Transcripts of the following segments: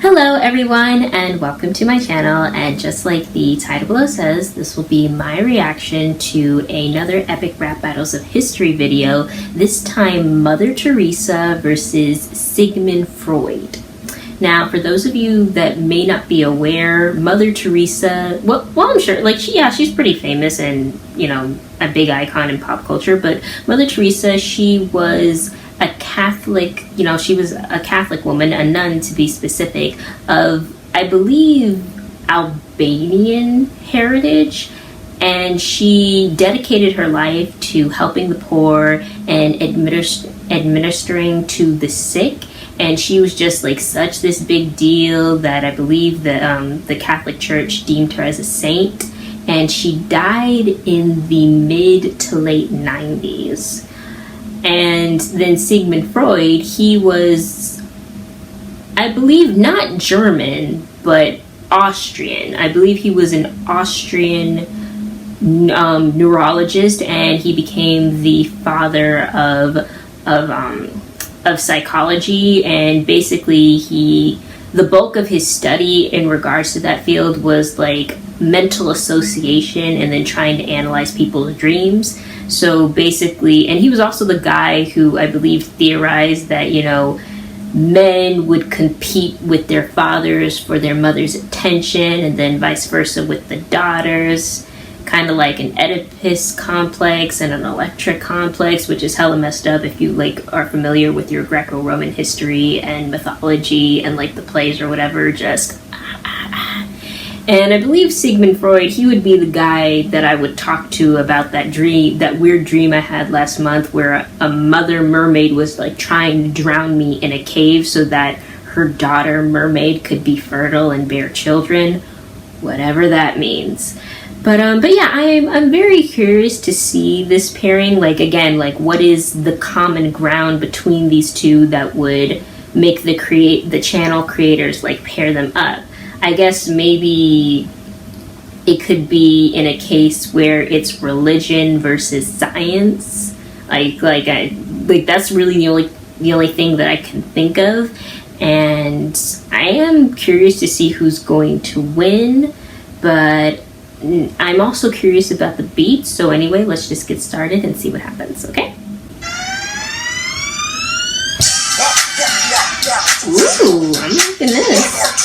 Hello everyone and welcome to my channel, and just like the title below says, this will be my reaction to another epic rap battles of history video, this time Mother Teresa versus Sigmund Freud. Now, for those of you that may not be aware, Mother Teresa, well I'm sure, like she's pretty famous and, you know, a big icon in pop culture, but Mother Teresa, she was a Catholic, she was a Catholic woman, a nun to be specific, of, I believe, Albanian heritage, and she dedicated her life to helping the poor and administering to the sick, and she was just like such this big deal that I believe that the Catholic Church deemed her as a saint, and she died in the mid to late 90s. And then Sigmund Freud, he was, I believe, not German, but Austrian. I believe he was an Austrian neurologist, and he became the father of psychology. And basically, the bulk of his study in regards to that field was like mental association and then trying to analyze people's dreams. So basically, and he was also the guy who I believe theorized that, men would compete with their fathers for their mother's attention, and then vice versa with the daughters, kind of like an Oedipus complex and an Electra complex, which is hella messed up if you are familiar with your Greco-Roman history and mythology and the plays or whatever. And I believe Sigmund Freud, he would be the guy that I would talk to about that weird dream I had last month where a mother mermaid was trying to drown me in a cave so that her daughter mermaid could be fertile and bear children, whatever that means. But yeah, I'm very curious to see this pairing. What is the common ground between these two that would make the channel creators pair them up? I guess maybe it could be in a case where it's religion versus science. That's really the only thing that I can think of, and I am curious to see who's going to win, but I'm also curious about the beat. So anyway, let's just get started and see what happens, okay? Ooh, I'm liking this.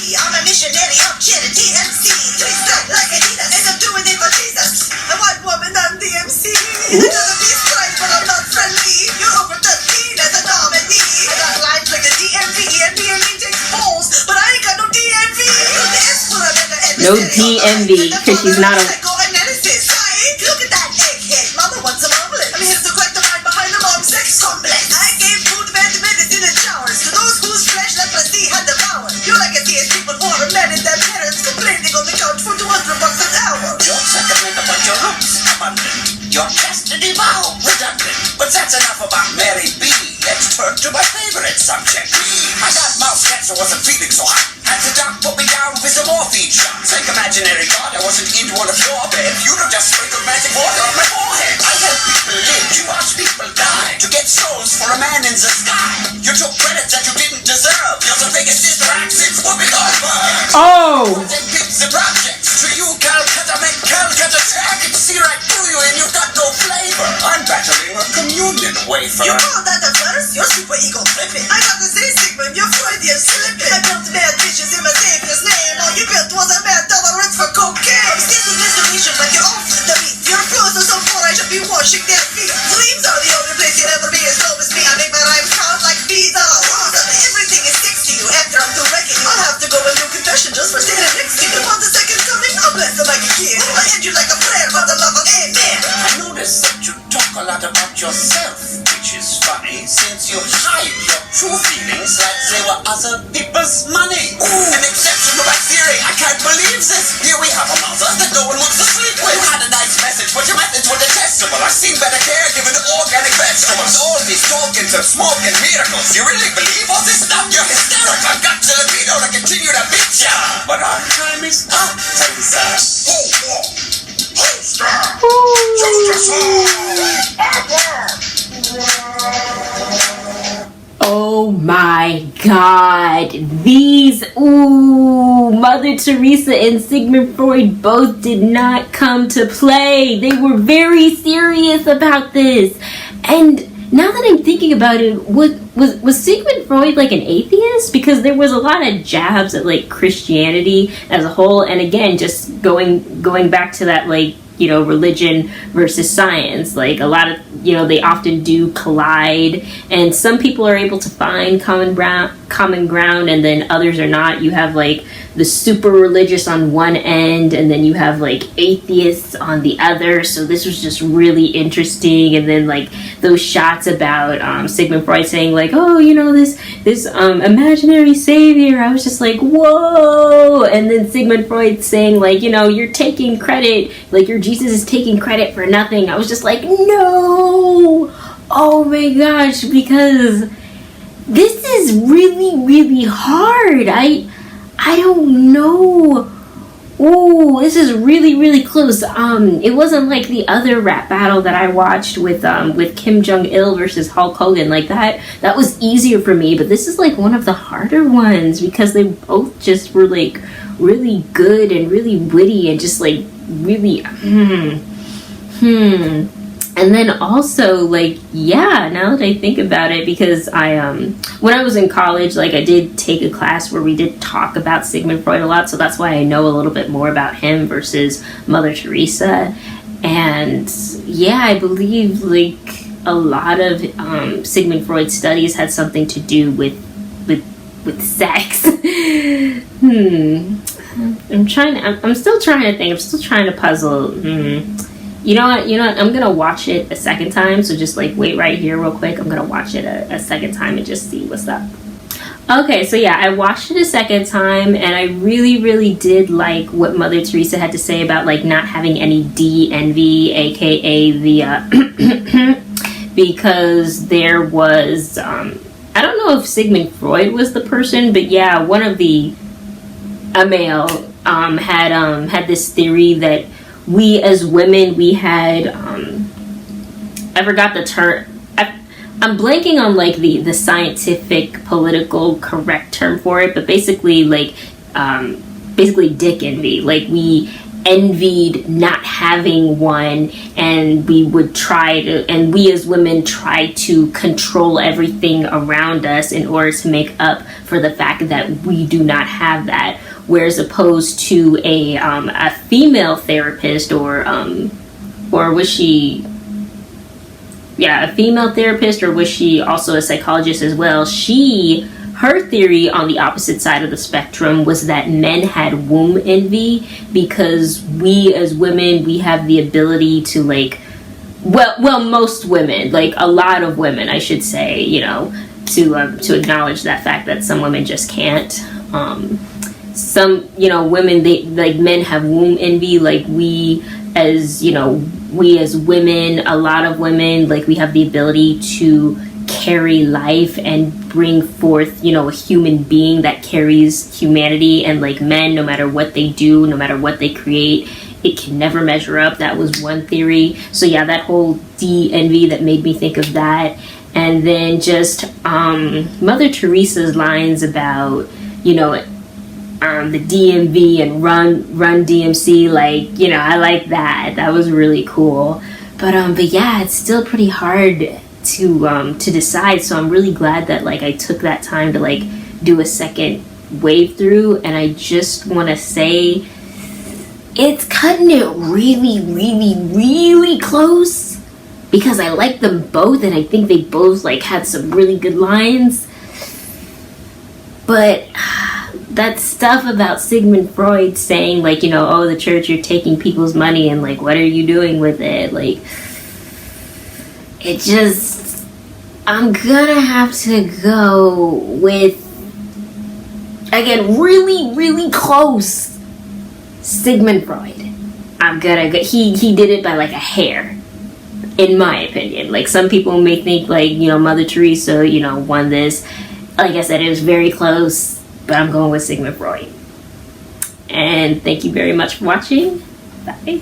I'm a missionary of charity MC. Twist like Adidas, and I'm doing it for Jesus. A white woman on the MC. Another piece right, but I'm not friendly. You're over 13 as a nominee. I got lines like the DMV, and DMV takes polls, but I ain't got no DMV. No DMV, because she's not a... Look at that egghead. Mother wants some omelet. I'm here to collect the mind behind the mom's sex complex. I gave food, bed, medicine, and showers to those whose flesh leprosy had devoured. Your legacy is people who are men and their parents complaining on the couch for $200 an hour. Your sentiment about your looks abundant. Your chastity vow redundant. But that's enough about Mary B. Let's turn to my favorite subject. I got mouth cancer, wasn't feeling so hot. Had the doc put me down with some morphine shots. Like imaginary god, I wasn't into on the floor bed. You'd have just sprinkled magic water on my forehead. I help people live, you watch people die. To get souls for a man in the sky. You took credits that you didn't deserve. You're the biggest sister act since whooping Goldberg. Oh! Then pips the projects. To you, Calcutta, make Calcutta I can see right through you and you've got no flavor. I'm battling a communion wafer. You call that a verse? You're super ego flipping. I got to say, Sigmund, you're Freudian slipping. I built bad bitches in my savior's name. All you built was a bad tolerance for cocaine. I'm still in resolution, but you're off the beat. Your flows are so poor, I should be washing their feet. Dreams are the only place you'll ever be as low as me. I make my rhymes count like bees on a water. Everything is sticks to you after I'm through wrecking you. I'll have to go and do confession just for standing next to you. Want the second coming? I'll bless them like a kid. I'll end you like a prayer for the love of amen. I noticed that you talk a lot about yourself, which is funny since you hide your true feelings like they were other people's money. Ooh, an exception to my theory. I can't believe this. Here we have a mother that no one wants to sleep with. You had a nice message, but your methods were detestable. I've seen better care given to organic vegetables. All these tokens of smoke and miracles. You really believe all this stuff? You're hysterical. I've got the libido to continue to beat ya. But our time is up, Teresa. Hey, yeah. Hey, stop. Just a song. But Mother Teresa and Sigmund Freud both did not come to play. They were very serious about this. And now that I'm thinking about it, was Sigmund Freud like an atheist? Because there was a lot of jabs at like Christianity as a whole, and again, just going back to that, like, you know, religion versus science. Like a lot of, you know, they often do collide, and some people are able to find common ground, and then others are not. You have like the super religious on one end, and then you have like atheists on the other. So this was just really interesting. And then like those shots about Sigmund Freud saying like, oh, you know, this imaginary savior. I was just like, whoa. And then Sigmund Freud saying like, you know, you're taking credit, like your Jesus is taking credit for nothing. I was just like, no. Oh my gosh, because this is really, really hard. I don't know. Oh, this is really, really close. It wasn't like the other rap battle that I watched with Kim Jong-il versus Hulk Hogan. Like that was easier for me, but this is like one of the harder ones because they both just were like really good and really witty and just like really And then also, like, yeah, now that I think about it, because when I was in college, like, I did take a class where we did talk about Sigmund Freud a lot, so that's why I know a little bit more about him versus Mother Teresa. And, yeah, I believe, like, a lot of Sigmund Freud's studies had something to do with sex. I'm still trying to think. I'm still trying to puzzle. You know what? I'm going to watch it a second time. So just like wait right here real quick. I'm going to watch it a second time and just see what's up. Okay, so yeah, I watched it a second time and I really, really did like what Mother Teresa had to say about like not having any DNV, aka the because there was I don't know if Sigmund Freud was the person, but yeah, one of a male had this theory that we as women, we had I forgot the term. I'm blanking on like the scientific political correct term for it, but basically like basically dick envy. Like we envied not having one, and we would and we as women try to control everything around us in order to make up for the fact that we do not have that. Whereas opposed to a female therapist or was she a female therapist, or was she also a psychologist as well? Her theory on the opposite side of the spectrum was that men had womb envy because we as women, we have the ability to like, well, most women, like a lot of women, I should say, you know, to acknowledge that fact that some women just can't. Some, you know, women, they like men have womb envy, like we as women, a lot of women, like we have the ability to carry life and bring forth, you know, a human being that carries humanity, and like men, no matter what they do, no matter what they create, it can never measure up. That was one theory. So yeah, that whole DNV, that made me think of that. And then just Mother Teresa's lines about, you know, the DMV and run DMC, like, you know, I like that. That was really cool. But yeah, it's still pretty hard to decide. So I'm really glad that like I took that time to like do a second wave through, and I just want to say it's cutting it really, really, really close because I like them both, and I think they both like had some really good lines. But that stuff about Sigmund Freud saying like, you know, oh, the church, you're taking people's money and like what are you doing with it, like it just, I'm gonna have to go with, again, really, really close, Sigmund Freud. I'm gonna go, he did it by like a hair, in my opinion. Like some people may think like, you know, Mother Teresa, you know, won this. Like I said, it was very close, but I'm going with Sigmund Freud. And thank you very much for watching. Bye.